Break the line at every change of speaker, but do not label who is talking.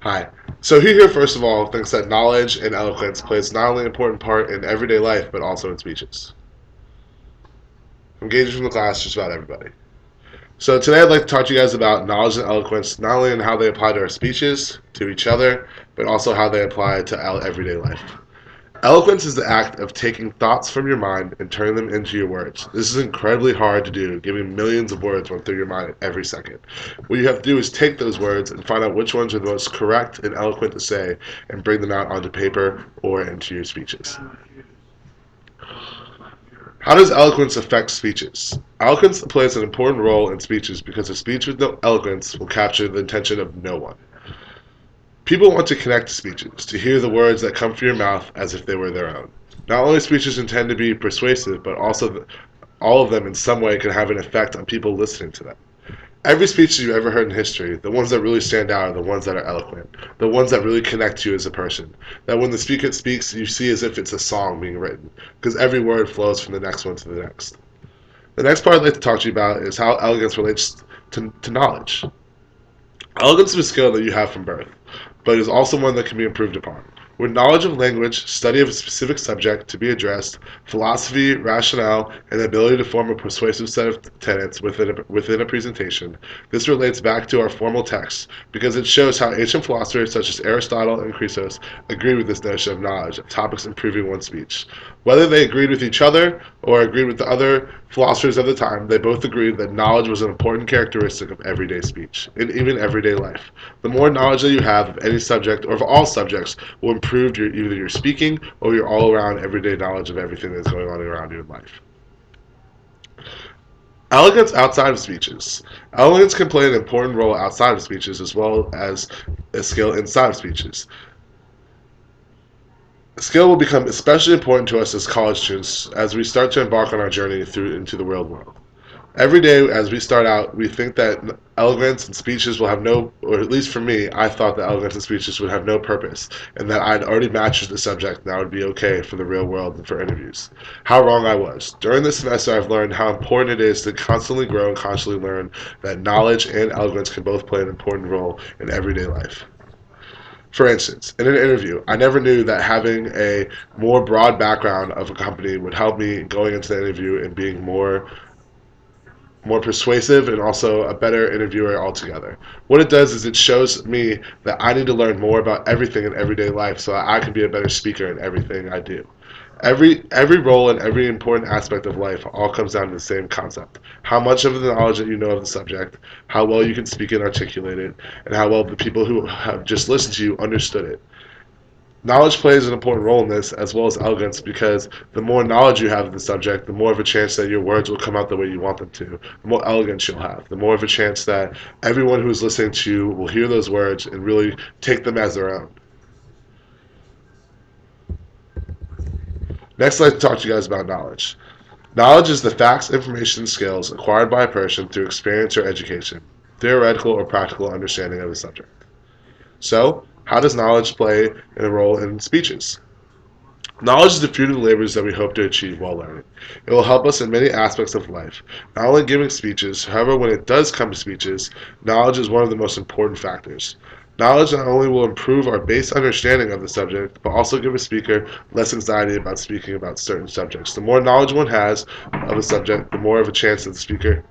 Hi. So he here, first of all, thinks that knowledge and eloquence plays not only an important part in everyday life, but also in speeches. Engaging from the class, just about everybody. So today I'd like to talk to you guys about knowledge and eloquence, not only in how they apply to our speeches, to each other, but also how they apply to our everyday life. Eloquence is the act of taking thoughts from your mind and turning them into your words. This is incredibly hard to do, given millions of words run through your mind every second. What you have to do is take those words and find out which ones are the most correct and eloquent to say and bring them out onto paper or into your speeches. How does eloquence affect speeches? Eloquence plays an important role in speeches because a speech with no eloquence will capture the attention of no one. People want to connect to speeches, to hear the words that come from your mouth as if they were their own. Not only speeches intend to be persuasive, but also all of them in some way can have an effect on people listening to them. Every speech that you've ever heard in history, the ones that really stand out are the ones that are eloquent, the ones that really connect you as a person. That when the speaker speaks, you see as if it's a song being written, because every word flows from the next one to the next. The next part I'd like to talk to you about is how elegance relates to knowledge. Elegance is a skill that you have from birth, but it is also one that can be improved upon. With knowledge of language, study of a specific subject to be addressed, philosophy, rationale, and the ability to form a persuasive set of tenets within a presentation, this relates back to our formal text because it shows how ancient philosophers such as Aristotle and Chrysos agreed with this notion of knowledge, of topics improving one's speech. Whether they agreed with each other or agreed with the other philosophers of the time, they both agreed that knowledge was an important characteristic of everyday speech, and even everyday life. The more knowledge that you have of any subject or of all subjects will improve either your speaking or your all-around everyday knowledge of everything that's going on around you in life. Elegance outside of speeches. Elegance can play an important role outside of speeches as well as a skill inside of speeches. Skill will become especially important to us as college students as we start to embark on our journey into the real world. Every day as we start out, we think that elegance and speeches will have no, or at least for me, I thought that elegance and speeches would have no purpose, and that I'd already mastered the subject and I would be okay for the real world and for interviews. How wrong I was. During this semester, I've learned how important it is to constantly grow and constantly learn that knowledge and elegance can both play an important role in everyday life. For instance, in an interview, I never knew that having a more broad background of a company would help me going into the interview and being more persuasive and also a better interviewer altogether. What it does is it shows me that I need to learn more about everything in everyday life so that I can be a better speaker in everything I do. Every role and every important aspect of life all comes down to the same concept. How much of the knowledge that you know of the subject, how well you can speak and articulate it, and how well the people who have just listened to you understood it. Knowledge plays an important role in this as well as elegance because the more knowledge you have of the subject, the more of a chance that your words will come out the way you want them to. The more elegance you'll have, the more of a chance that everyone who's listening to you will hear those words and really take them as their own. Next, I'd like to talk to you guys about knowledge. Knowledge is the facts, information, and skills acquired by a person through experience or education, theoretical or practical understanding of the subject. So, how does knowledge play a role in speeches? Knowledge is the fruit of the labors that we hope to achieve while learning. It will help us in many aspects of life, not only giving speeches, however, when it does come to speeches, knowledge is one of the most important factors. Knowledge not only will improve our base understanding of the subject, but also give a speaker less anxiety about speaking about certain subjects. The more knowledge one has of a subject, the more of a chance that the speaker